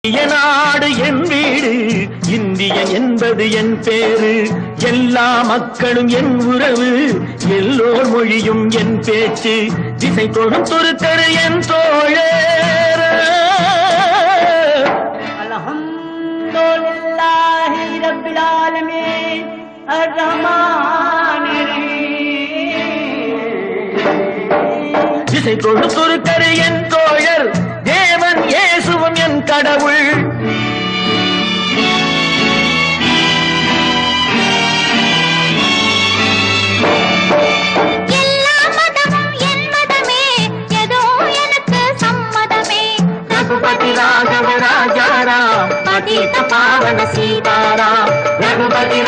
நாடு என் வீடு, இந்தியன் என்பது என் பேரு. எல்லா மக்களும் என் உறவு, எல்லோர் மொழியும் என் பேச்சு. திசை தொடும் துருக்கரு என் தோழர். அல்ஹம்துலில்லாஹி ரப்பில் ஆலமீன் அர்-ரஹ்மானிர் ரஹீம். திசை தொடும் துருக்கரு என் தோழர், தேவன் இயேசுவும் என் கடவுள். எல்லா மதமும் என் மதமே, ஏதோ எனக்கு சம்மதமே. ரகுபதி ராகவ ராஜாராம், பதித பாவன சீதாராம். ரகுபதி